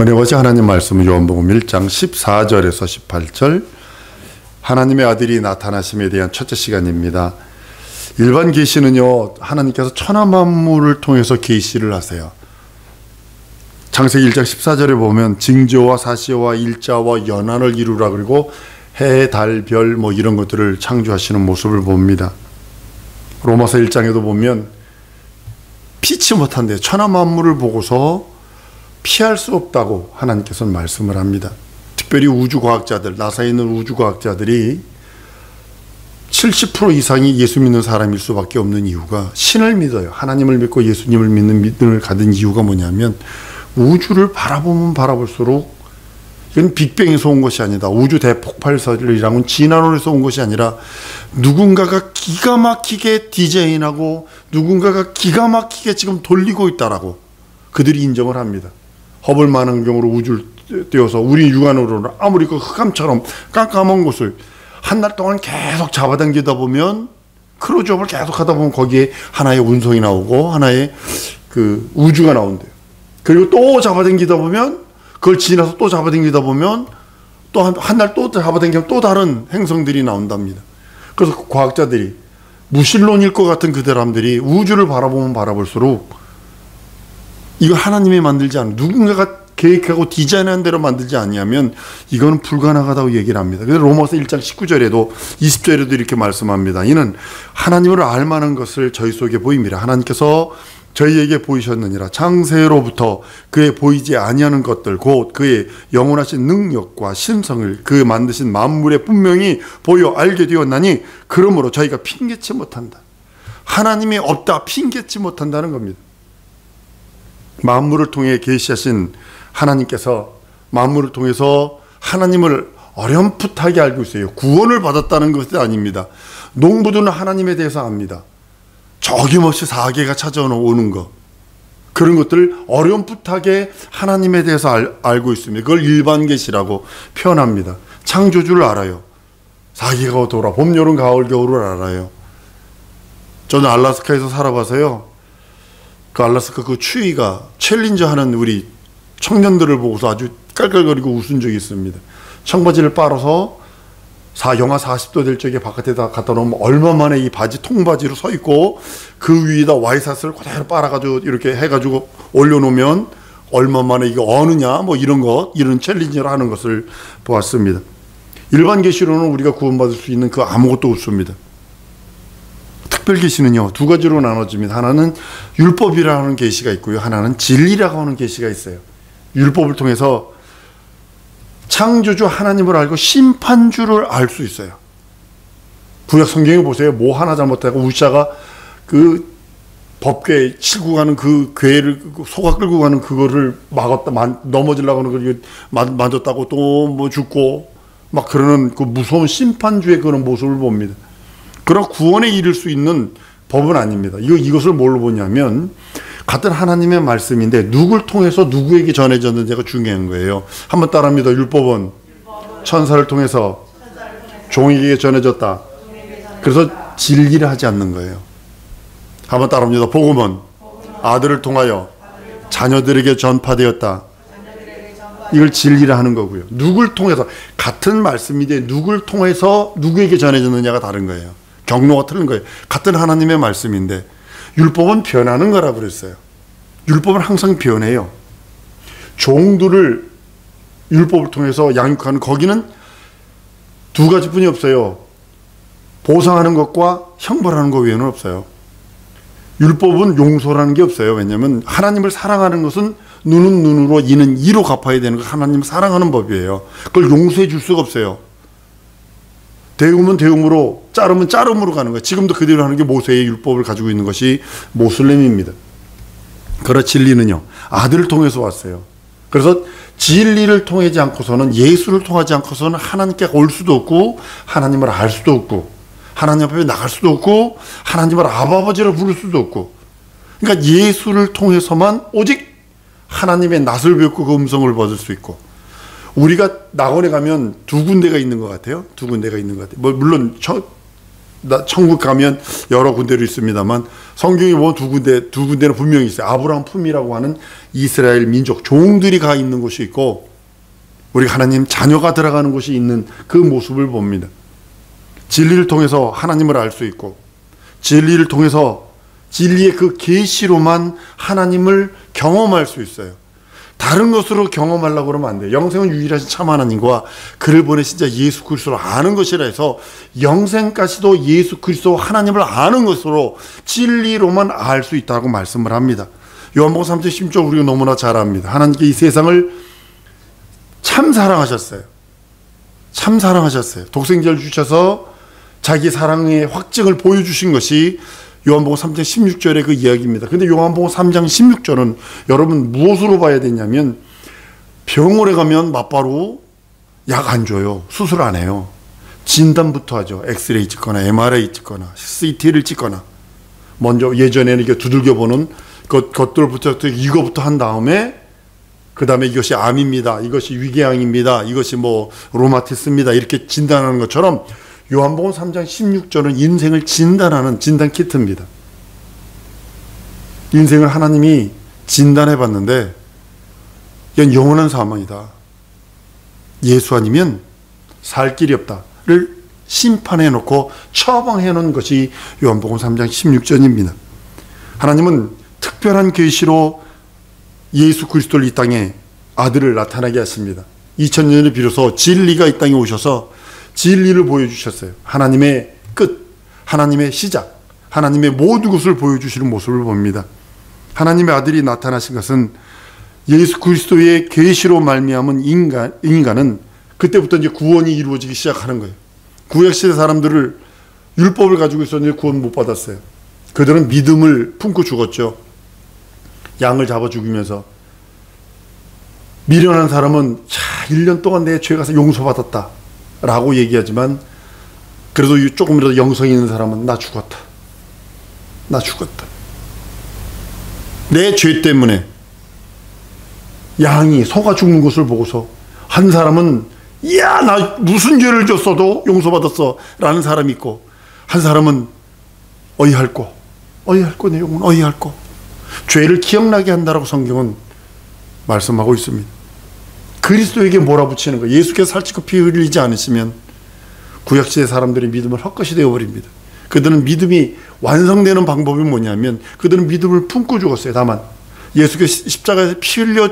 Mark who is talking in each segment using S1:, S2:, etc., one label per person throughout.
S1: 은혜고시 하나님 말씀은 요한복음 1장 14절에서 18절 하나님의 아들이 나타나심에 대한 첫째 시간입니다. 일반 계시는요, 하나님께서 천하 만물을 통해서 계시를 하세요. 창세기 1장 14절에 보면 징조와 사시와 일자와 연한을 이루라, 그리고 해, 달, 별 뭐 이런 것들을 창조하시는 모습을 봅니다. 로마서 1장에도 보면 피치 못한데 천하 만물을 보고서 피할 수 없다고 하나님께서는 말씀을 합니다. 특별히 우주과학자들, 나사에 있는 우주과학자들이 70% 이상이 예수 믿는 사람일 수밖에 없는 이유가, 신을 믿어요. 하나님을 믿고 예수님을 믿는 믿음을 가진 이유가 뭐냐면, 우주를 바라보면 바라볼수록, 이건 빅뱅에서 온 것이 아니다, 우주 대폭발설이라고는 진화론에서 온 것이 아니라 누군가가 기가 막히게 디자인하고 누군가가 기가 막히게 지금 돌리고 있다라고 그들이 인정을 합니다. 허블 망원경으로 우주를 띄워서 우리 육안으로는 아무리 그 흑암처럼 깜깜한 곳을 한 달 동안 계속 잡아당기다 보면, 크루즈업을 계속 하다 보면 거기에 하나의 운송이 나오고 하나의 그 우주가 나온대요. 그리고 또 잡아당기다 보면, 그걸 지나서 또 잡아당기다 보면 또 한 달 또 잡아당기면 또 다른 행성들이 나온답니다. 그래서 그 과학자들이, 무신론일 것 같은 그 사람들이 우주를 바라보면 바라볼수록 이거 하나님이 만들지 않은, 누군가가 계획하고 디자인한 대로 만들지 않냐면 이거는 불가능하다고 얘기를 합니다. 그래서 로마서 1장 19절에도 20절에도 이렇게 말씀합니다. 이는 하나님을 알만한 것을 저희 속에 보입니다. 하나님께서 저희에게 보이셨느니라. 창세로부터 그의 보이지 아니하는 것들, 곧 그의 영원하신 능력과 신성을 그 만드신 만물에 분명히 보여 알게 되었나니, 그러므로 저희가 핑계치 못한다. 하나님이 없다 핑계치 못한다는 겁니다. 만물을 통해 계시하신 하나님께서 만물을 통해서 하나님을 어렴풋하게 알고 있어요. 구원을 받았다는 것이 아닙니다. 농부들은 하나님에 대해서 압니다. 적임없이 사계가 찾아오는 것, 그런 것들을 어렴풋하게 하나님에 대해서 알고 있습니다. 그걸 일반 계시라고 표현합니다. 창조주를 알아요. 사계가 돌아 봄, 여름, 가을, 겨울을 알아요. 저는 알래스카에서 살아봐서요, 그 알래스카 그 추위가 챌린저 하는 우리 청년들을 보고서 아주 깔깔거리고 웃은 적이 있습니다. 청바지를 빨아서 영하 40도 될 적에 바깥에다 갖다 놓으면 얼마 만에 이 바지, 통바지로 서 있고 그 위에다 와이셔츠를 그대로 빨아가지고 이렇게 해가지고 올려놓으면 얼마 만에 이게 어느냐, 뭐 이런 챌린저를 하는 것을 보았습니다. 일반 계시로는 우리가 구원받을 수 있는 그 아무것도 없습니다. 특별 계시는요, 두 가지로 나눠집니다. 하나는 율법이라는 계시가 있고요, 하나는 진리라고 하는 계시가 있어요. 율법을 통해서 창조주 하나님을 알고 심판주를 알 수 있어요. 구약 성경에 보세요. 뭐 하나 잘못하고 우시아가 그 법궤 치고 가는 그 궤를 소가 끌고 가는 그거를 막았다, 넘어지려고 하는 걸 만졌다고 또 뭐 죽고 막 그러는 그 무서운 심판주의 그런 모습을 봅니다. 그러나 구원에 이를 수 있는 법은 아닙니다. 이것을 뭘로 보냐면, 같은 하나님의 말씀인데 누굴 통해서 누구에게 전해졌는지가 중요한 거예요. 한번 따라합니다. 율법은 천사를 통해서 종에게 전해졌다. 그래서 진리를 하지 않는 거예요. 한번 따라합니다. 복음은 아들을 통하여 자녀들에게 전파되었다. 이걸 진리를 하는 거고요. 누굴 통해서, 같은 말씀인데 누굴 통해서 누구에게 전해졌느냐가 다른 거예요. 경로가 틀린 거예요. 같은 하나님의 말씀인데 율법은 변하는 거라고 그랬어요. 율법은 항상 변해요. 종들을 율법을 통해서 양육하는, 거기는 두 가지뿐이 없어요. 보상하는 것과 형벌하는 것 외에는 없어요. 율법은 용서라는 게 없어요. 왜냐하면 하나님을 사랑하는 것은 눈은 눈으로, 이는 이로 갚아야 되는 거, 하나님을 사랑하는 법이에요. 그걸 용서해 줄 수가 없어요. 대음은 대음으로, 짜름은 짜름으로 가는 거예요. 지금도 그대로 하는 게 모세의 율법을 가지고 있는 것이 모슬렘입니다. 그러나 진리는요, 아들을 통해서 왔어요. 그래서 진리를 통하지 않고서는, 예수를 통하지 않고서는 하나님께 올 수도 없고 하나님을 알 수도 없고 하나님 앞에 나갈 수도 없고 하나님을 아버지로 부를 수도 없고, 그러니까 예수를 통해서만 오직 하나님의 낯을 뵙고 그 음성을 받을 수 있고, 우리가 낙원에 가면 두 군데가 있는 것 같아요. 두 군데가 있는 것 같아요. 물론 천국 가면 여러 군데로 있습니다만 성경에 보면 두 군데는 분명히 있어요. 아브라함 품이라고 하는 이스라엘 민족 종들이 가 있는 곳이 있고, 우리 하나님 자녀가 들어가는 곳이 있는 그 모습을 봅니다. 진리를 통해서 하나님을 알 수 있고, 진리를 통해서 진리의 그 계시로만 하나님을 경험할 수 있어요. 다른 것으로 경험하려고 그러면 안 돼요. 영생은 유일하신 참 하나님과 그를 보내신 자 예수 그리스도를 아는 것이라 해서 영생까지도 예수 그리스도 하나님을 아는 것으로 진리로만 알 수 있다고 말씀을 합니다. 요한복음 3장 16절 우리가 너무나 잘 압니다. 하나님께 이 세상을 참 사랑하셨어요. 참 사랑하셨어요. 독생자를 주셔서 자기 사랑의 확증을 보여주신 것이 요한복음 3장 16절의 그 이야기입니다. 근데 요한복음 3장 16절은 여러분 무엇으로 봐야 되냐면, 병원에 가면 맞바로 약 안 줘요. 수술 안 해요. 진단부터 하죠. 엑스레이 찍거나 MRI 찍거나 CT를 찍거나, 먼저 예전에는 이렇게 두들겨 보는 것들부터 이거부터 한 다음에 그 다음에 이것이 암입니다, 이것이 위궤양입니다, 이것이 뭐 로마티스입니다, 이렇게 진단하는 것처럼 요한복음 3장 16절은 인생을 진단하는 진단 키트입니다. 인생을 하나님이 진단해 봤는데 이건 영원한 사망이다, 예수 아니면 살 길이 없다를 심판해 놓고 처방해 놓은 것이 요한복음 3장 16절입니다. 하나님은 특별한 계시로 예수 그리스도를 이 땅에 아들을 나타나게 하십니다. 2000년에 비로소 진리가 이 땅에 오셔서 진리를 보여주셨어요. 하나님의 끝, 하나님의 시작, 하나님의 모든 것을 보여주시는 모습을 봅니다. 하나님의 아들이 나타나신 것은 예수 그리스도의 계시로 말미암은 인간은 그때부터 이제 구원이 이루어지기 시작하는 거예요. 구약시대 사람들을 율법을 가지고 있었는데 구원 못 받았어요. 그들은 믿음을 품고 죽었죠. 양을 잡아 죽이면서 미련한 사람은 1년 동안 내 죄가 용서받았다 라고 얘기하지만, 그래도 조금이라도 영성이 있는 사람은 나 죽었다, 나 죽었다, 내 죄 때문에 양이 소가 죽는 것을 보고서 한 사람은 야, 나 무슨 죄를 졌어도 용서받았어 라는 사람이 있고, 한 사람은 어이할꼬 내 영혼 어이할꼬, 죄를 기억나게 한다라고 성경은 말씀하고 있습니다. 그리스도에게 몰아붙이는 거, 예수께서 살찌고 피 흘리지 않으시면 구약시대 사람들의 믿음은 헛것이 되어버립니다. 그들은 믿음이 완성되는 방법이 뭐냐면, 그들은 믿음을 품고 죽었어요. 다만 예수께서 십자가에서 피 흘려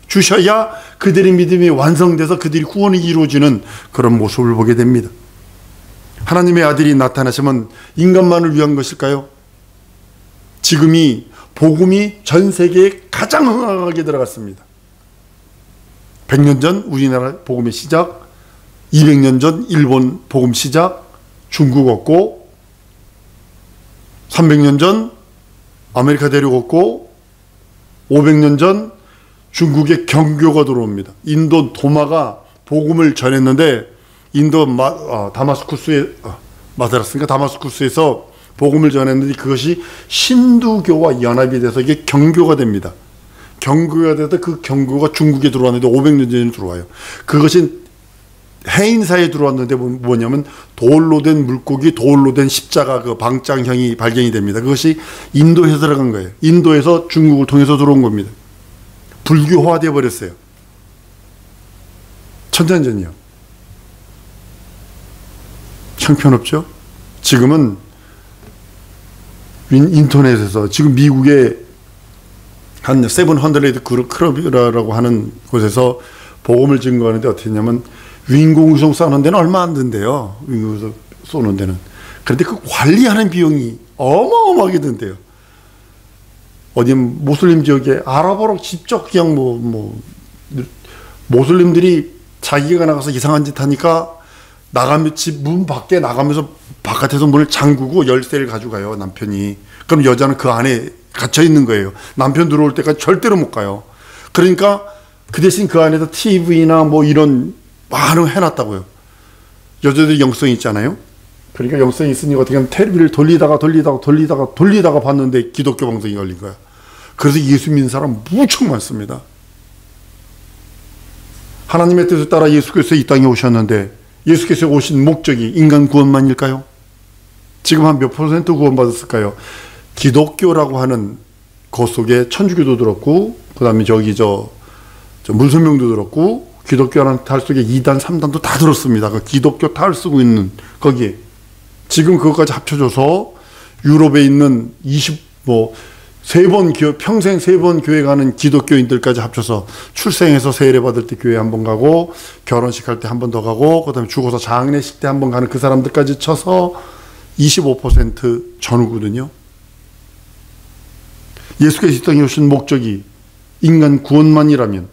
S1: 주셔야 그들의 믿음이 완성돼서 그들이 구원이 이루어지는 그런 모습을 보게 됩니다. 하나님의 아들이 나타나시면 인간만을 위한 것일까요? 지금이 복음이 전 세계에 가장 흥황하게 들어갔습니다. 100년 전 우리나라 복음의 시작, 200년 전 일본 복음 시작, 중국 없고, 300년 전 아메리카 대륙 없고, 500년 전 중국의 경교가 들어옵니다. 인도 도마가 복음을 전했는데, 인도 다마스쿠스에서 복음을 전했는데 그것이 힌두교와 연합이 돼서 이게 경교가 됩니다. 경교가 돼서 그 경교가 중국에 들어왔는데 500년 전에 들어와요. 그것이 해인사에 들어왔는데 뭐냐면 돌로 된 물고기, 돌로 된 십자가 그 방장형이 발견이 됩니다. 그것이 인도에서 들어간 거예요. 인도에서 중국을 통해서 들어온 겁니다. 불교화되어 버렸어요. 천년전이요. 형편없죠? 지금은 인터넷에서 지금 미국의 한 700 클럽이라고 하는 곳에서 복음을 증거하는데 어떻게 했냐면, 윈공성 쏘는 데는 얼마 안 든대요. 윈공성 쏘는 데는. 그런데 그 관리하는 비용이 어마어마하게 든대요. 어디 모슬림 지역에 아랍어로 직접 그냥 모슬림들이 자기가 나가서 이상한 짓 하니까 나가면 집 문 밖에 나가면서 바깥에서 문을 잠그고 열쇠를 가져가요, 남편이. 그럼 여자는 그 안에 갇혀 있는 거예요. 남편 들어올 때까지 절대로 못 가요. 그러니까 그 대신 그 안에서 TV나 뭐 이런 많은 해놨다고요. 여자들이 영성이 있잖아요. 그러니까 영성이 있으니까 어떻게 하면 텔레비를 돌리다가 봤는데 기독교 방송이 걸린 거야. 그래서 예수 믿는 사람 무척 많습니다. 하나님의 뜻을 따라 예수께서 이 땅에 오셨는데, 예수께서 오신 목적이 인간 구원만일까요? 지금 한 몇 퍼센트 구원받았을까요? 기독교라고 하는 것 속에 천주교도 들었고, 그 다음에 저 문선명도 들었고, 기독교라는 탈 속에 2단, 3단도 다 들었습니다. 그 기독교 탈 쓰고 있는 거기에. 지금 그것까지 합쳐져서 유럽에 있는 평생 3번 교회 가는 기독교인들까지 합쳐서 출생해서 세례 받을 때 교회 한 번 가고, 결혼식 할 때 한 번 더 가고, 그 다음에 죽어서 장례식 때 한 번 가는 그 사람들까지 쳐서 25% 전후거든요. 예수께서 이 땅에 오신 목적이 인간 구원만이라면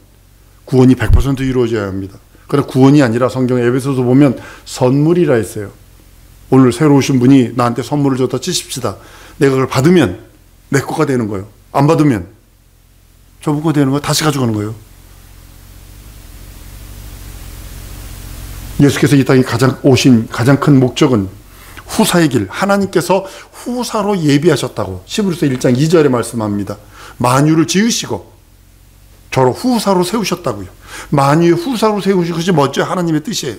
S1: 구원이 100% 이루어져야 합니다. 그러나 구원이 아니라 성경 에베소서 보면 선물이라 했어요. 오늘 새로 오신 분이 나한테 선물을 줬다 치십시다. 내가 그걸 받으면 내 거가 되는 거예요. 안 받으면 저분 거 되는 거예요. 다시 가져가는 거예요. 예수께서 이 땅에 오신 가장 큰 목적은 후사의 길, 하나님께서 후사로 예비하셨다고 히브리서 1장 2절에 말씀합니다. 만유를 지으시고 저로 후사로 세우셨다고요. 만유의 후사로 세우신 것이 먼저 하나님의 뜻이에요.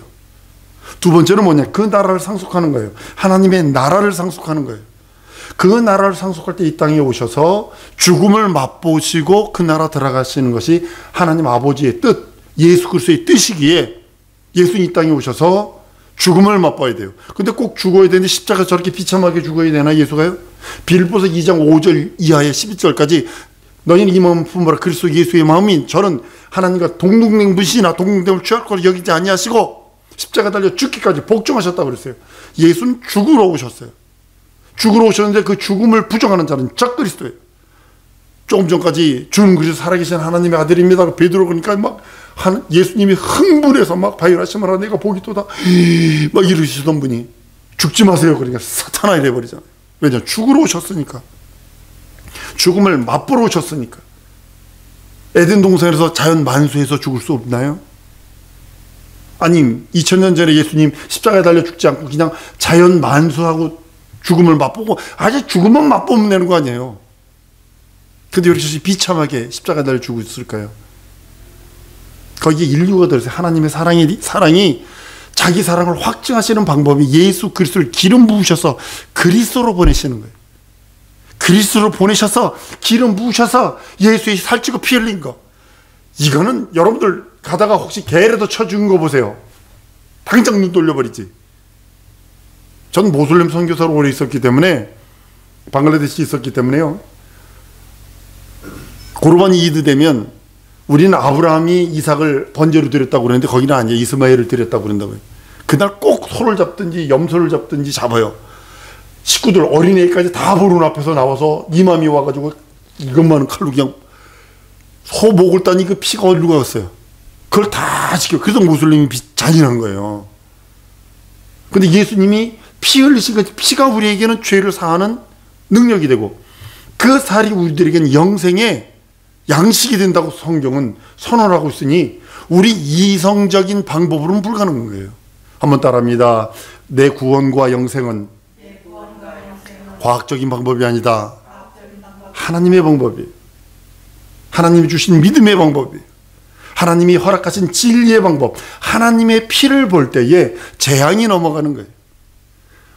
S1: 두 번째는 뭐냐? 그 나라를 상속하는 거예요. 하나님의 나라를 상속하는 거예요. 그 나라를 상속할 때 이 땅에 오셔서 죽음을 맛보시고 그 나라 들어가시는 것이 하나님 아버지의 뜻, 예수 그리스도의 뜻이기에 예수님 이 땅에 오셔서 죽음을 맛봐야 돼요. 근데 꼭 죽어야 되는데 십자가 저렇게 비참하게 죽어야 되나 예수가요? 빌보서 2장 5절 이하의 12절까지 너희는 이 마음 품으라 그리스도 예수의 마음인 저는 하나님과 동등됨이시나 동등됨을 취할 거로 여기지 아니하시고 십자가 달려 죽기까지 복종하셨다고 그랬어요. 예수는 죽으러 오셨어요. 죽으러 오셨는데 그 죽음을 부정하는 자는 적그리스도예요. 조금 전까지 주는 그리스도 살아계신 하나님의 아들입니다. 베드로 그러니까 막 예수님이 흥분해서 막 바요라시마라 내가 복이 또다 막 이러시던 분이 죽지 마세요. 그러니까 사탄아 이래 버리잖아요. 왜냐? 죽으러 오셨으니까. 죽음을 맛보러 오셨으니까. 에덴 동산에서 자연 만수해서 죽을 수 없나요? 아니 2000년 전에 예수님 십자가에 달려 죽지 않고 그냥 자연 만수하고 죽음을 맛보고 아직 죽음만 맛보면 되는 거 아니에요. 근데 왜 이렇게 비참하게 십자가에 달려 죽고 있을까요? 거기에 인류가 들어서 하나님의 사랑이 자기 사랑을 확증하시는 방법이 예수 그리스도를 기름 부으셔서 그리스도로 보내시는 거예요. 그리스도로 보내셔서 기름 부으셔서 예수의 살찌고 피 흘린 거. 이거는 여러분들 가다가 혹시 개라도 쳐 죽은 거 보세요. 당장 눈 돌려버리지. 전 모슬렘 선교사로 오래 있었기 때문에 방글라데시에 있었기 때문에요. 고르반이 이드 되면 우리는 아브라함이 이삭을 번제로 드렸다고 그러는데 거기는 아니에요. 이스마엘을 드렸다고 그런다고요. 그날 꼭 소를 잡든지 염소를 잡든지 잡아요. 식구들 어린애까지 다 보는 앞에서 나와서 이맘이 와가지고 이것만은 칼로 그냥 소 목을 따니 그 피가 어디로 갔어요. 그걸 다 지켜. 그래서 모슬림이 잔인한 거예요. 근데 예수님이 피 흘리신 것, 피가 우리에게는 죄를 사하는 능력이 되고 그 살이 우리들에게는 영생의 양식이 된다고 성경은 선언하고 있으니 우리 이성적인 방법으로는 불가능한 거예요. 한번 따라합니다. 내 구원과 영생은 과학적인 방법이 아니다. 하나님의 방법이에요. 하나님이 주신 믿음의 방법이에요. 하나님이 허락하신 진리의 방법. 하나님의 피를 볼 때에 재앙이 넘어가는 거예요.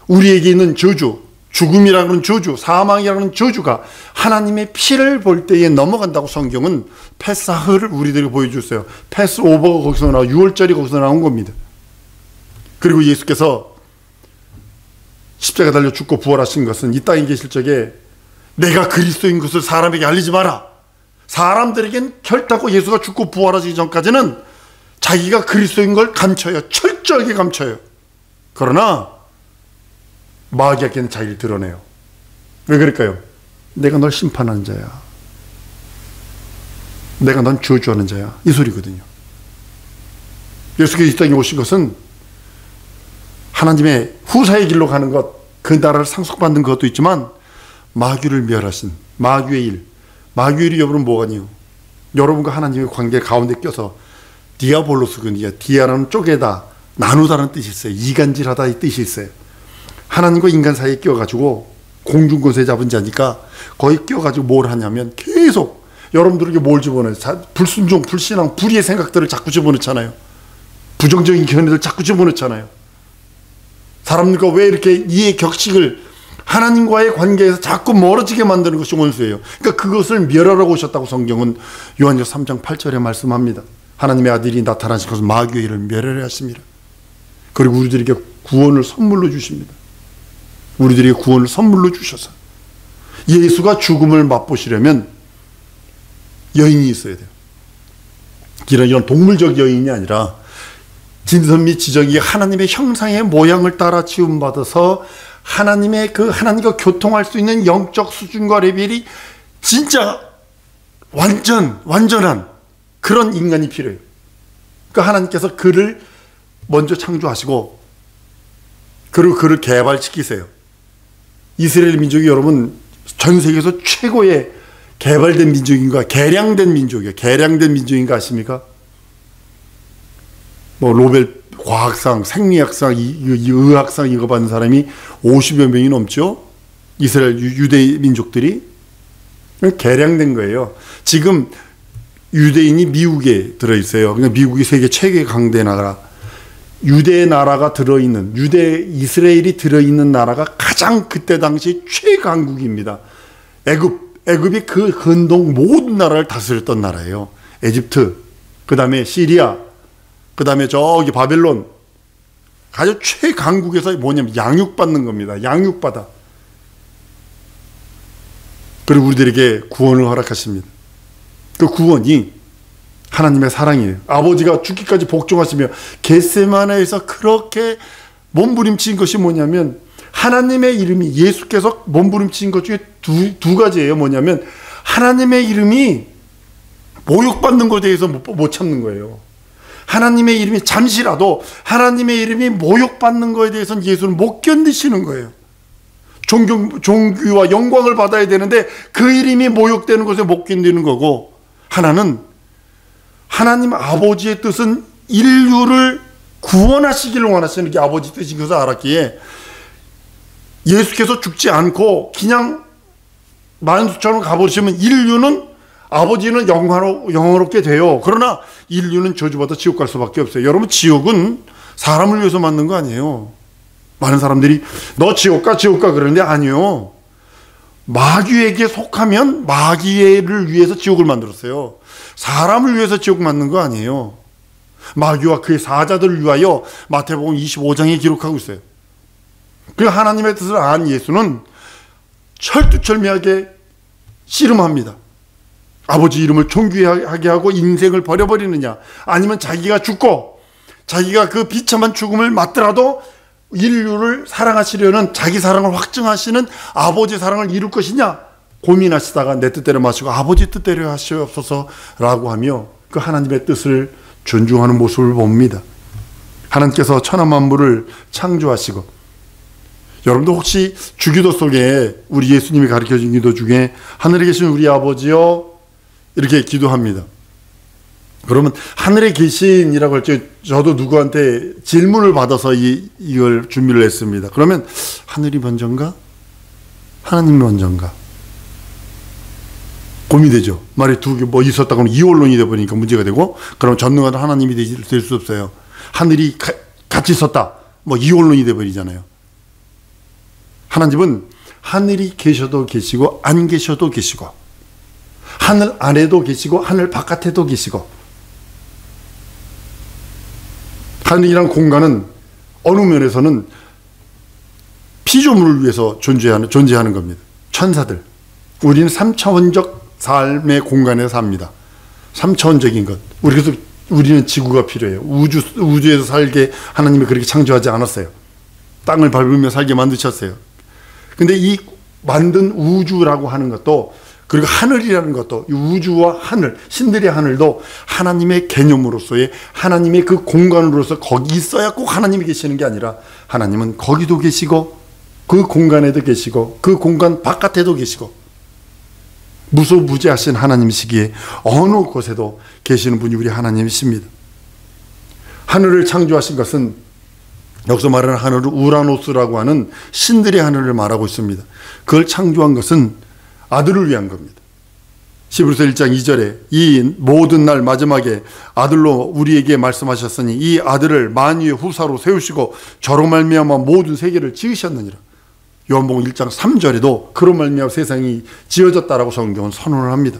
S1: 우리에게 있는 저주, 죽음이라는 저주, 사망이라는 저주가 하나님의 피를 볼 때에 넘어간다고 성경은 패사흐를 우리들에게 보여줬어요. 패스오버가 거기서 나와 6월절이 거기서 나온 겁니다. 그리고 예수께서 십자가 달려 죽고 부활하신 것은 이 땅에 계실 적에 내가 그리스도인 것을 사람에게 알리지 마라. 사람들에겐 결단코 예수가 죽고 부활하시기 전까지는 자기가 그리스도인 걸 감춰요. 철저하게 감춰요. 그러나 마귀에게는 자기를 드러내요. 왜 그럴까요? 내가 널 심판하는 자야. 내가 넌 저주하는 자야. 이 소리거든요. 예수께서 이 땅에 오신 것은 하나님의 후사의 길로 가는 것, 그 나라를 상속받는 것도 있지만 마귀를 멸하신 마귀의 일. 마귀의 일이 여러분 뭐가니요? 여러분과 하나님의 관계 가운데 껴서 디아볼로스군이야. 디아라는 쪼개다, 나누다는 뜻이 있어요. 이간질하다 이 뜻이 있어요. 하나님과 인간 사이에 껴가지고 공중권세 잡은 자니까 거기 껴가지고 뭘 하냐면 계속 여러분들에게 뭘 집어넣어요? 불순종, 불신앙, 불의의 생각들을 자꾸 집어넣잖아요. 부정적인 견해들 자꾸 집어넣잖아요. 사람들과 왜 이렇게 이해 격식을 하나님과의 관계에서 자꾸 멀어지게 만드는 것이 원수예요. 그러니까 그것을 멸하러 오셨다고 성경은 요한일서 3장 8절에 말씀합니다. 하나님의 아들이 나타나신 것은 마귀의 일을 멸하려 하십니다. 그리고 우리들에게 구원을 선물로 주십니다. 우리들에게 구원을 선물로 주셔서 예수가 죽음을 맛보시려면 여인이 있어야 돼요. 이런 동물적 여인이 아니라 진선 및 지정이 하나님의 형상의 모양을 따라 지음받아서 하나님과 교통할 수 있는 영적 수준과 레벨이 진짜 완전한 그런 인간이 필요해요. 그러니까 하나님께서 그를 먼저 창조하시고 그리고 그를 개발시키세요. 이스라엘 민족이 여러분 전 세계에서 최고의 개발된 민족인가, 개량된 민족이에요. 개량된 민족인가 아십니까? 뭐 로벨 과학상, 생리학상, 의학상 이거 받는 사람이 50여 명이 넘죠. 이스라엘 유대 민족들이 개량된 거예요. 지금 유대인이 미국에 들어있어요. 그러니까 미국이 세계 최고의 강대 나라. 유대 나라가 들어있는, 이스라엘이 들어있는 나라가 가장 그때 당시 최강국입니다. 애굽이 그 근동 모든 나라를 다스렸던 나라예요. 에집트, 그 다음에 시리아, 그 다음에 저기 바벨론. 아주 최강국에서 뭐냐면 양육받는 겁니다. 양육받아. 그리고 우리들에게 구원을 허락하십니다. 그 구원이 하나님의 사랑이에요. 아버지가 죽기까지 복종하시며 겟세마네에서 그렇게 몸부림친 것이 뭐냐면 하나님의 이름이, 예수께서 몸부림친 것 중에 두 가지예요. 뭐냐면 하나님의 이름이 모욕받는 것에 대해서 못 참는 거예요. 하나님의 이름이 잠시라도 하나님의 이름이 모욕받는 것에 대해서는 예수는 못 견디시는 거예요. 존귀와 영광을 받아야 되는데 그 이름이 모욕되는 것에 못 견디는 거고, 하나는 하나님 아버지의 뜻은 인류를 구원하시기를 원하시는 게 아버지 뜻인 것을 알았기에 예수께서 죽지 않고 그냥 만수처럼 가버리시면 인류는, 아버지는 영원롭게 돼요. 그러나 인류는 저주받아 지옥 갈 수밖에 없어요. 여러분, 지옥은 사람을 위해서 만든 거 아니에요. 많은 사람들이 너 지옥 가 그러는데 아니요. 마귀에게 속하면 마귀를 위해서 지옥을 만들었어요. 사람을 위해서 지옥 만든 거 아니에요. 마귀와 그의 사자들을 위하여 마태복음 25장에 기록하고 있어요. 그 하나님의 뜻을 안 예수는 철두철미하게 씨름합니다. 아버지 이름을 존귀하게 하고 인생을 버려버리느냐, 아니면 자기가 죽고 자기가 그 비참한 죽음을 맞더라도 인류를 사랑하시려는 자기 사랑을 확증하시는 아버지 사랑을 이룰 것이냐 고민하시다가 내 뜻대로 마시고 아버지 뜻대로 하시옵소서라고 하며 그 하나님의 뜻을 존중하는 모습을 봅니다. 하나님께서 천하 만물을 창조하시고, 여러분도 혹시 주기도 속에 우리 예수님이 가르쳐준 기도 중에 하늘에 계신 우리 아버지여 이렇게 기도합니다. 그러면 하늘에 계신이라고 할 때 저도 누구한테 질문을 받아서 이걸 준비를 했습니다. 그러면 하늘이 먼저인가? 하나님이 먼저인가? 고민되죠. 말이 두 개 뭐 있었다고는 이원론이 되어버리니까 문제가 되고, 그럼 전능한 하나님이 될 수 없어요. 하늘이 같이 있었다. 뭐 이원론이 되어버리잖아요. 하나님은 하늘이 계셔도 계시고 안 계셔도 계시고, 하늘 안에도 계시고 하늘 바깥에도 계시고, 하늘이란 공간은 어느 면에서는 피조물을 위해서 존재하는 겁니다. 천사들. 우리는 3차원적 삶의 공간에 삽니다. 3차원적인 것. 그래서 우리는 지구가 필요해요. 우주에서 살게 하나님이 그렇게 창조하지 않았어요. 땅을 밟으며 살게 만드셨어요. 근데 이 만든 우주라고 하는 것도, 그리고 하늘이라는 것도, 이 우주와 하늘, 신들의 하늘도 하나님의 개념으로서의 하나님의 그 공간으로서 거기 있어야 꼭 하나님이 계시는 게 아니라, 하나님은 거기도 계시고 그 공간에도 계시고 그 공간 바깥에도 계시고 무소부재하신 하나님이시기에 어느 곳에도 계시는 분이 우리 하나님이십니다. 하늘을 창조하신 것은 여기서 말하는 하늘은 우라노스라고 하는 신들의 하늘을 말하고 있습니다. 그걸 창조한 것은 아들을 위한 겁니다. 히브리서 1장 2절에 이 모든 날 마지막에 아들로 우리에게 말씀하셨으니 이 아들을 만유의 후사로 세우시고 저로 말미암아 모든 세계를 지으셨느니라. 요한복음 1장 3절에도 그런 말미암아 세상이 지어졌다라고 성경은 선언을 합니다.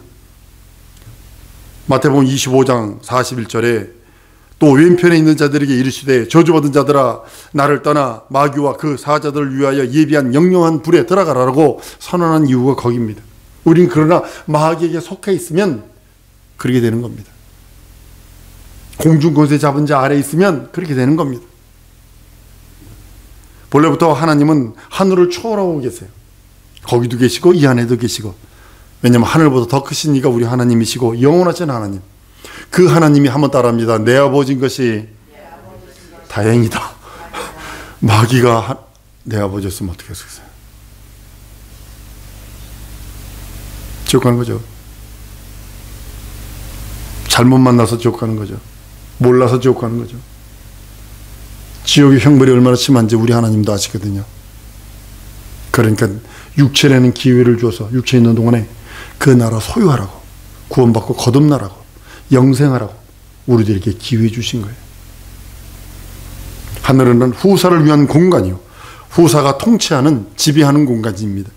S1: 마태복음 25장 41절에 또 왼편에 있는 자들에게 이르시되 저주받은 자들아 나를 떠나 마귀와 그 사자들을 위하여 예비한 영영한 불에 들어가라라고 선언한 이유가 거기입니다. 우린 그러나 마귀에게 속해 있으면 그렇게 되는 겁니다. 공중 권세 잡은 자 아래에 있으면 그렇게 되는 겁니다. 본래부터 하나님은 하늘을 초월하고 계세요. 거기도 계시고 이 안에도 계시고, 왜냐하면 하늘보다 더 크신 이가 우리 하나님이시고 영원하신 하나님, 그 하나님이 한번 따라합니다. 내 아버지인 것이 다행이다. 마귀가 내 아버지였으면 어떻게 했겠어요? 지옥 가는 거죠. 잘못 만나서 지옥 가는 거죠. 몰라서 지옥 가는 거죠. 지옥의 형벌이 얼마나 심한지 우리 하나님도 아시거든요. 그러니까 육체라는 기회를 줘서 육체에 있는 동안에 그 나라 소유하라고, 구원받고 거듭나라고, 영생하라고 우리들에게 기회 주신 거예요. 하늘은 후사를 위한 공간이요, 후사가 통치하는, 지배하는 공간입니다.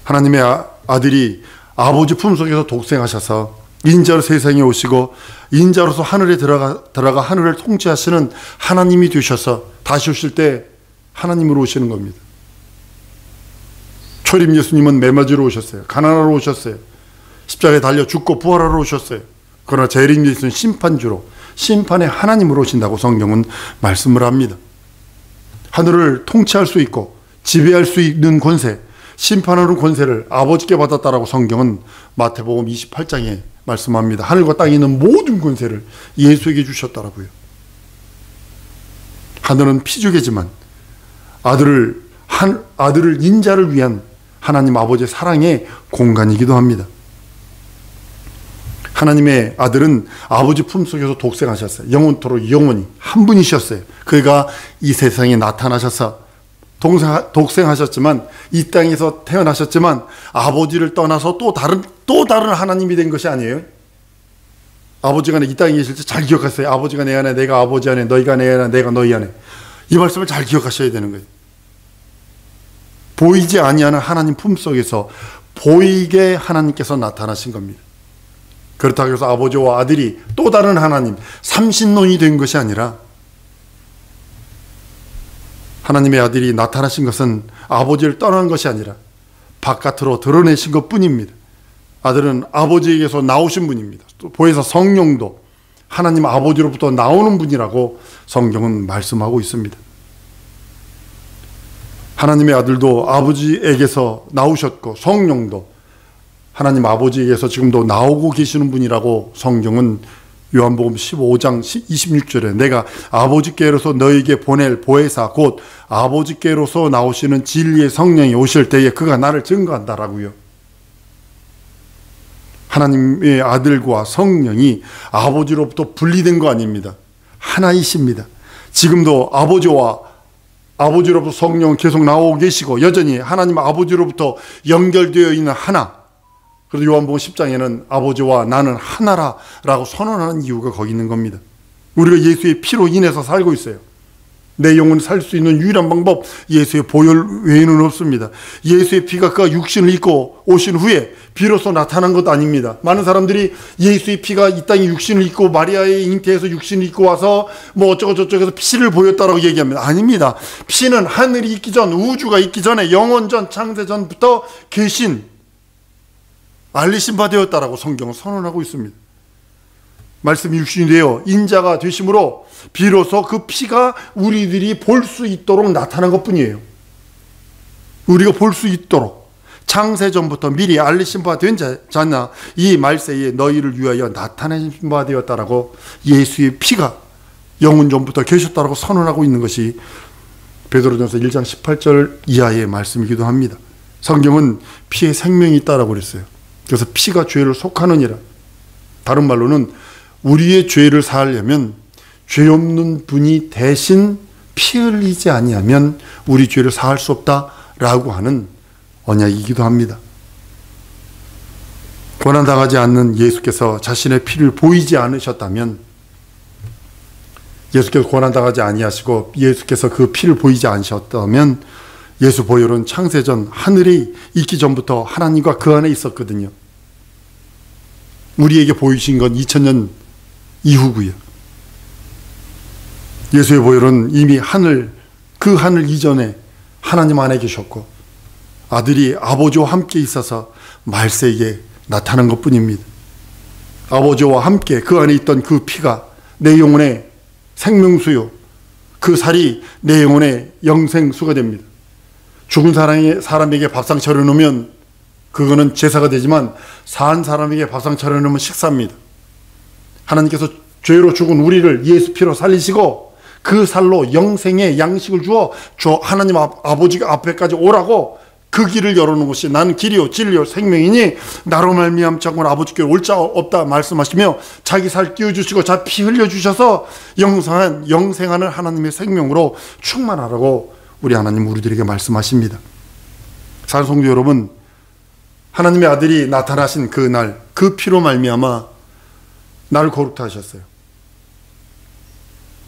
S1: 하나님의 아들이 아버지 품속에서 독생하셔서 인자로 세상에 오시고 인자로서 하늘에 들어가 하늘을 통치하시는 하나님이 되셔서 다시 오실 때 하나님으로 오시는 겁니다. 초림 예수님은 매맞으러 오셨어요. 가난하러 오셨어요. 십자가에 달려 죽고 부활하러 오셨어요. 그러나 재림 예수는 심판주로, 심판의 하나님으로 오신다고 성경은 말씀을 합니다. 하늘을 통치할 수 있고 지배할 수 있는 권세, 심판하는 권세를 아버지께 받았다라고 성경은 마태복음 28장에 말씀합니다. 하늘과 땅에 있는 모든 권세를 예수에게 주셨다라고요. 하늘은 피조개지만 아들을 인자를 위한 하나님 아버지의 사랑의 공간이기도 합니다. 하나님의 아들은 아버지 품속에서 독생하셨어요. 영원토록 영원히 한 분이셨어요. 그가 이 세상에 나타나셔서 독생하셨지만, 이 땅에서 태어나셨지만 아버지를 떠나서 또 다른 하나님이 된 것이 아니에요. 아버지가 이 땅에 계실 때 잘 기억하세요. 아버지가 내 안에, 내가 아버지 안에, 너희가 내 안에, 내가 너희 안에. 이 말씀을 잘 기억하셔야 되는 거예요. 보이지 아니하는 하나님 품속에서 보이게 하나님께서 나타나신 겁니다. 그렇다고 해서 아버지와 아들이 또 다른 하나님, 삼신론이 된 것이 아니라, 하나님의 아들이 나타나신 것은 아버지를 떠난 것이 아니라 바깥으로 드러내신 것 뿐입니다. 아들은 아버지에게서 나오신 분입니다. 또 보혜사 성령도 하나님 아버지로부터 나오는 분이라고 성경은 말씀하고 있습니다. 하나님의 아들도 아버지에게서 나오셨고 성령도 하나님 아버지에게서 지금도 나오고 계시는 분이라고 성경은 요한복음 15장 26절에 내가 아버지께로서 너에게 보낼 보혜사 곧 아버지께로서 나오시는 진리의 성령이 오실 때에 그가 나를 증거한다라고요. 하나님의 아들과 성령이 아버지로부터 분리된 거 아닙니다. 하나이십니다. 지금도 아버지로부터 성령은 계속 나오고 계시고 여전히 하나님 아버지로부터 연결되어 있는 하나. 그래서 요한복음 10장에는 아버지와 나는 하나라라고 선언하는 이유가 거기 있는 겁니다. 우리가 예수의 피로 인해서 살고 있어요. 내 영혼이 살 수 있는 유일한 방법, 예수의 보혈 외에는 없습니다. 예수의 피가 그가 육신을 입고 오신 후에 비로소 나타난 것도 아닙니다. 많은 사람들이 예수의 피가 이 땅에 육신을 입고 마리아의 잉태에서 육신을 입고 와서 뭐 어쩌고 저쩌고 해서 피를 보였다라고 얘기합니다. 아닙니다. 피는 하늘이 있기 전, 우주가 있기 전에 영원 전, 창세 전부터 계신 알리신 바 되었다라고 성경은 선언하고 있습니다. 말씀이 육신이 되어 인자가 되심으로 비로소 그 피가 우리들이 볼 수 있도록 나타난 것뿐이에요. 우리가 볼 수 있도록 창세전부터 미리 알리신 바 된 자냐 이 말세에 너희를 위하여 나타내신 바 되었다라고 예수의 피가 영원전부터 계셨다라고 선언하고 있는 것이 베드로전서 1장 18절 이하의 말씀이기도 합니다. 성경은 피에 생명이 있다라고 그랬어요. 그래서 피가 죄를 속하느니라. 다른 말로는 우리의 죄를 사하려면 죄 없는 분이 대신 피 흘리지 아니하면 우리 죄를 사할 수 없다라고 하는 언약이기도 합니다. 고난당하지 않는 예수께서 자신의 피를 보이지 않으셨다면, 예수께서 고난당하지 아니하시고 예수께서 그 피를 보이지 않으셨다면 예수 보혈은 창세전 하늘이 있기 전부터 하나님과 그 안에 있었거든요. 우리에게 보이신 건 2000년 이후고요. 예수의 보혈은 이미 그 하늘 이전에 하나님 안에 계셨고 아들이 아버지와 함께 있어서 말세에게 나타난 것뿐입니다. 아버지와 함께 그 안에 있던 그 피가 내 영혼의 생명수요, 그 살이 내 영혼의 영생수가 됩니다. 죽은 사람에게 밥상 차려놓으면 그거는 제사가 되지만 산 사람에게 밥상 차려놓으면 식사입니다. 하나님께서 죄로 죽은 우리를 예수 피로 살리시고 그 살로 영생의 양식을 주어 하나님 아버지 앞에까지 오라고 그 길을 열어놓은 것이 나는 길이요 진리요 생명이니 나로 말미암지 않고는 아버지께로 올 자 없다 말씀하시며 자기 살 끼워주시고 자기 피 흘려주셔서 영생하는 하나님의 생명으로 충만하라고 우리 하나님 우리들에게 말씀하십니다. 사랑하는 성도 여러분, 하나님의 아들이 나타나신 그 날, 그 피로 말미암아 나를 거룩케 하셨어요.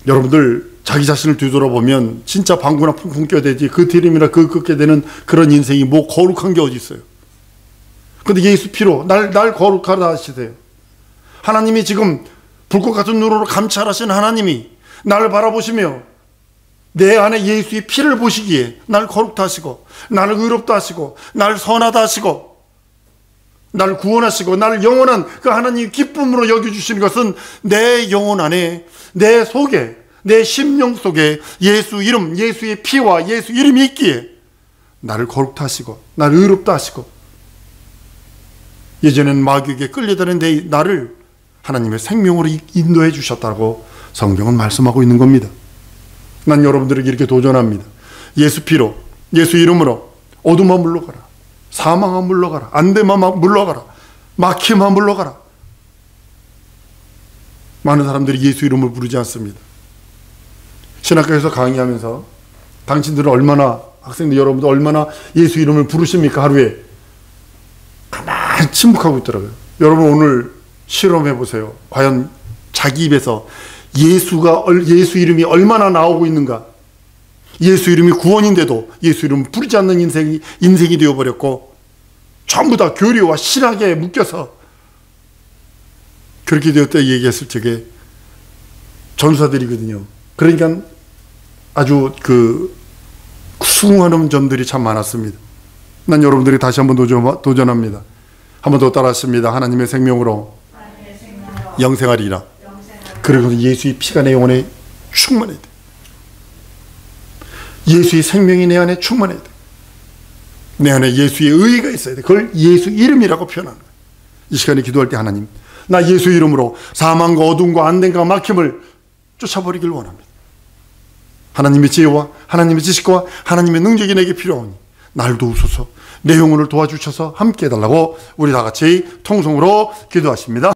S1: 여러분들 자기 자신을 뒤돌아보면 진짜 방구나 풍풍 껴대지 그 드림이나 그 긋게 되는 그런 인생이 뭐 거룩한 게 어디 있어요. 근데 예수 피로 날 거룩하다 하시세요. 하나님이 지금 불꽃 같은 눈으로 감찰하신 하나님이 나를 바라보시며 내 안에 예수의 피를 보시기에 날 거룩다 하시고 나를 의롭다 하시고 나를 선하다 하시고 나를 구원하시고 나를 영원한 그 하나님의 기쁨으로 여겨주시는 것은 내 영혼 안에 내 속에 내 심령 속에 예수 이름, 예수의 피와 예수 이름이 있기에 나를 거룩다 하시고 나를 의롭다 하시고 예전에는 마귀에게 끌려다니는 나를 하나님의 생명으로 인도해 주셨다고 성경은 말씀하고 있는 겁니다. 난 여러분들에게 이렇게 도전합니다. 예수 피로, 예수 이름으로 어둠아 물러가라, 사망아 물러가라, 안되마 물러가라, 막힘아 물러가라. 많은 사람들이 예수 이름을 부르지 않습니다. 신학교에서 강의하면서 당신들은 얼마나, 학생들 여러분들 얼마나 예수 이름을 부르십니까? 하루에 가만히 침묵하고 있더라고요. 여러분 오늘 실험해 보세요. 과연 자기 입에서 예수 이름이 얼마나 나오고 있는가? 예수 이름이 구원인데도 예수 이름을 부르지 않는 인생이 되어버렸고 전부 다 교리와 신학에 묶여서 그렇게 되었다 얘기했을 적에 전사들이거든요. 그러니까 아주 수긍하는 점들이 참 많았습니다. 난 여러분들이 다시 한번 도전합니다. 한 번 더 따라하십니다. 하나님의 생명으로 영생하리라. 그리고 예수의 피가 내 영혼에 충만해야 돼. 예수의 생명이 내 안에 충만해야 돼. 내 안에 예수의 의의가 있어야 돼. 그걸 예수 이름이라고 표현하는 거예요. 이 시간에 기도할 때 하나님, 나 예수 이름으로 사망과 어둠과 안됨과 막힘을 쫓아버리길 원합니다. 하나님의 지혜와 하나님의 지식과 하나님의 능력이 내게 필요하니 날 도우소서, 내 영혼을 도와주셔서 함께 해달라고 우리 다 같이 통성으로 기도하십니다.